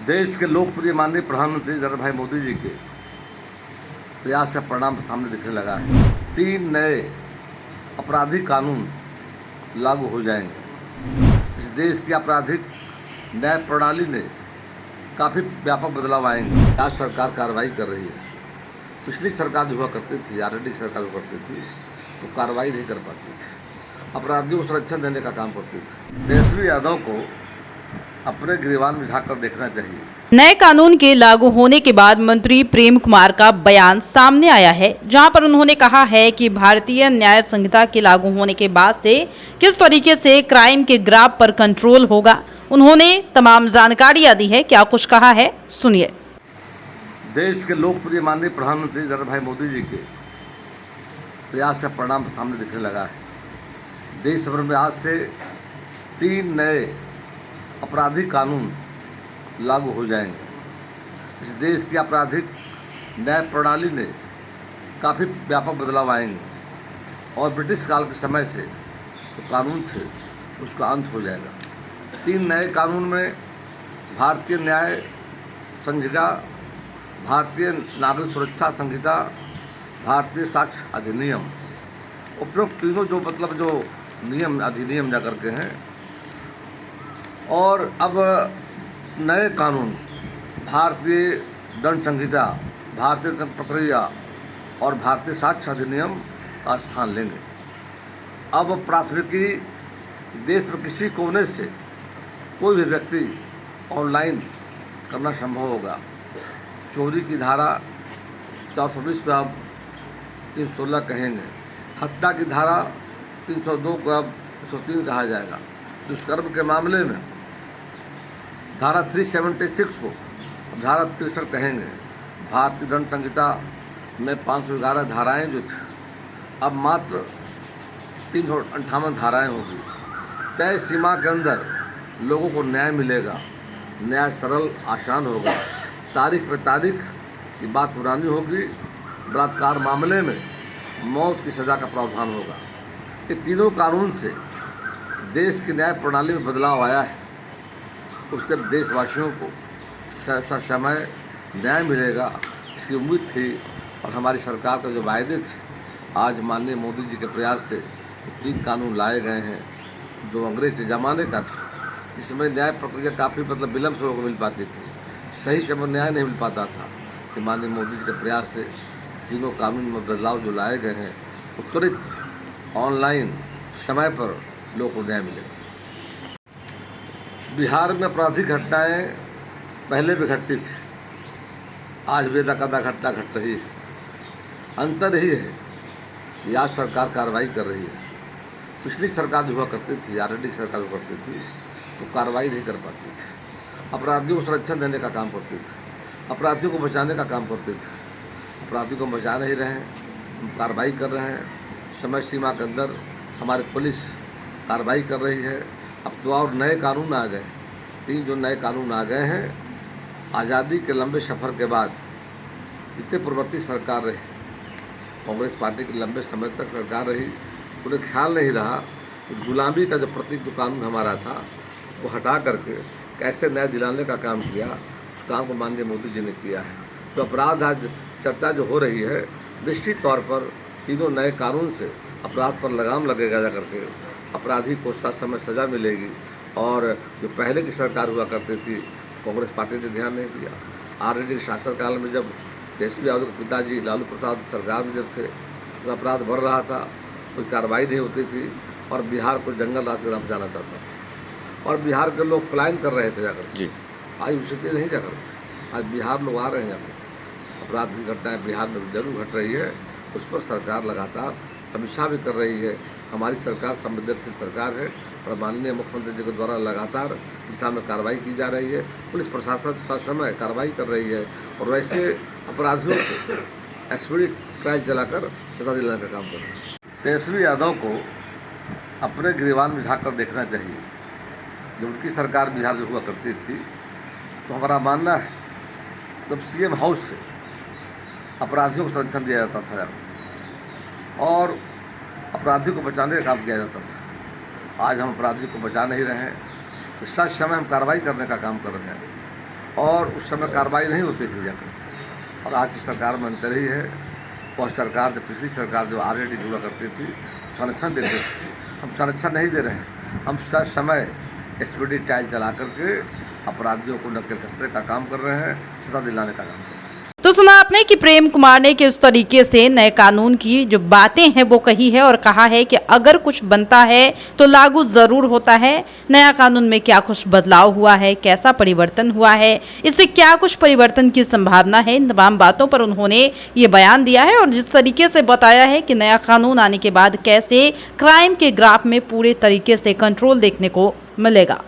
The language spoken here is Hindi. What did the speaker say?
देश के लोकप्रिय माननीय प्रधानमंत्री नरेंद्र भाई मोदी जी के प्रयास का परिणाम सामने दिखने लगा है। 3 नए आपराधिक कानून लागू हो जाएंगे। इस देश की आपराधिक न्याय प्रणाली में काफ़ी व्यापक बदलाव आएंगे। आज सरकार कार्रवाई कर रही है। पिछली सरकार जो हुआ करती थी, आरएलडी की सरकार हुआ करती थी, तो कार्रवाई नहीं कर पाती थी, अपराधियों को संरक्षण देने का काम करती थी। तेजस्वी यादव को अपने गिरबान में झाँक कर देखना चाहिए। नए कानून के लागू होने के बाद मंत्री प्रेम कुमार का बयान सामने आया है, जहां पर उन्होंने कहा है कि भारतीय न्याय संहिता के लागू होने के बाद से किस तरीके से क्राइम के ग्राफ पर कंट्रोल होगा। उन्होंने तमाम जानकारियां दी है। क्या कुछ कहा है, सुनिए। देश के लोकप्रिय माननीय प्रधानमंत्री नरेंद्र भाई मोदी जी के प्रयास का परिणाम सामने दिखने लगा है। देश भर में आज से 3 नए आपराधिक कानून लागू हो जाएंगे। इस देश की आपराधिक न्याय प्रणाली में काफ़ी व्यापक बदलाव आएंगे और ब्रिटिश काल के समय से जो कानून थे उसका अंत हो जाएगा। 3 नए कानून में भारतीय न्याय संहिता, भारतीय नागरिक सुरक्षा संहिता, भारतीय साक्ष्य अधिनियम, उपरोक्त तीनों जो नियम अधिनियम जा करके हैं। और अब नए कानून भारतीय दंड संहिता, भारतीय दंड प्रक्रिया और भारतीय साक्ष्य अधिनियम का स्थान लेंगे। अब प्राथमिकी देश में किसी कोने से कोई भी व्यक्ति ऑनलाइन करना संभव होगा। चोरी की धारा 420 को अब 316 कहेंगे। हत्या की धारा 302 को अब 103 कहा जाएगा। दुष्कर्म के मामले में धारा 376 को धारा 63 कहेंगे। भारतीय दंड संहिता में 511 धाराएं जो थी अब मात्र 358 धाराएं होगी। तय सीमा के अंदर लोगों को न्याय मिलेगा। न्याय सरल आसान होगा। तारीख पे तारीख की बात पुरानी होगी। बलात्कार मामले में मौत की सज़ा का प्रावधान होगा। ये तीनों कानून से देश की न्याय प्रणाली में बदलाव आया है। उससे देशवासियों को समय न्याय मिलेगा, इसकी उम्मीद थी। और हमारी सरकार के जो वायदे थे, आज माननीय मोदी जी के प्रयास से 3 कानून लाए गए हैं जो अंग्रेज के ज़माने का था, जिसमें न्याय प्रक्रिया काफ़ी विलम्ब से लोगों को मिल पाती थी, सही समय न्याय नहीं मिल पाता था। कि माननीय मोदी जी के प्रयास से तीनों कानून में बदलाव जो लाए गए हैं, त्वरित ऑनलाइन समय पर लोगों को न्याय मिलेगा। बिहार में आपराधिक घटनाएं पहले भी घटती थी, आज भी लगातार घटना घट रही है। अंतर यही है कि आज सरकार कार्रवाई कर रही है। पिछली सरकार जो हुआ करती थी, आरएलडी की सरकार हुआ करती थी, तो कार्रवाई नहीं कर पाती थी, अपराधियों को संरक्षण देने का काम करती थी, अपराधियों को बचाने का काम करती थी। अपराधियों को बचा नहीं रहे हैं, हम कार्रवाई कर रहे हैं। समय सीमा के अंदर हमारी पुलिस कार्रवाई कर रही है। अब तो और नए कानून आ गए। 3 जो नए कानून आ गए हैं, आज़ादी के लंबे सफ़र के बाद जितने पूर्ववर्ती सरकार रही, कांग्रेस पार्टी की लंबे समय तक सरकार रही, उन्हें ख्याल नहीं रहा उस गुलामी का जो प्रतीक जो कानून हमारा था उसको हटा करके कैसे न्याय दिलाने का काम किया, उस काम को माननीय मोदी जी ने किया है। तो अपराध आज चर्चा जो हो रही है, निश्चित तौर पर तीनों नए कानून से अपराध पर लगाम लगेगा जा करके, अपराधी को समय सज़ा मिलेगी। और जो पहले की सरकार हुआ करती थी, कांग्रेस पार्टी ने ध्यान नहीं दिया। आरएलडी के शासनकाल में जब तेजस्वी यादव के पिताजी लालू प्रसाद सरकार में जब थे, तो अपराध बढ़ रहा था, कोई कार्रवाई नहीं होती थी और बिहार को जंगल राज के नाम जाना जाता था और बिहार के लोग पलायन कर रहे थे जाकर जी। आज स्थिति नहीं जाकर, आज बिहार लोग आ रहे हैं। अपराध की घटनाएँ बिहार में जरूर घट रही है, उस पर सरकार लगातार समीक्षा भी कर रही है। हमारी सरकार संवेदनशील सरकार है और माननीय मुख्यमंत्री जी के द्वारा लगातार दिशा में कार्रवाई की जा रही है। पुलिस प्रशासन समय कार्रवाई कर रही है और वैसे अपराधियों को एक्सपीडिट ट्रायल चलाकर सजा दिलाने का काम कर रही है। तेजस्वी यादव को अपने गिरबान में झाँक कर देखना चाहिए। जब उनकी सरकार बिहार में हुआ करती थी, तो हमारा मानना है जब सीएम हाउस से अपराधियों को संरक्षण दिया जाता था और अपराधियों को बचाने का काम किया जाता था। आज हम अपराधियों को बचा नहीं रहे हैं, सच समय हम कार्रवाई करने का काम कर रहे हैं और उस समय कार्रवाई नहीं होती थी जाकर। और आज की सरकार में अंतर ही है। वह सरकार जो पिछली सरकार जो ऑलरेडी जुड़ा करती थी संरक्षण देते थे, हम संरक्षण नहीं दे रहे हैं। हम समय SPD टाइल चला करके अपराधियों को नकेल कसने का काम कर रहे हैं, सजा दिलाने का काम कर रहे हैं। तो सुना आपने कि प्रेम कुमार ने किस तरीके से नए कानून की जो बातें हैं वो कही है और कहा है कि अगर कुछ बनता है तो लागू जरूर होता है। नया कानून में क्या कुछ बदलाव हुआ है, कैसा परिवर्तन हुआ है, इससे क्या कुछ परिवर्तन की संभावना है, इन तमाम बातों पर उन्होंने ये बयान दिया है और जिस तरीके से बताया है कि नया कानून आने के बाद कैसे क्राइम के ग्राफ में पूरे तरीके से कंट्रोल देखने को मिलेगा।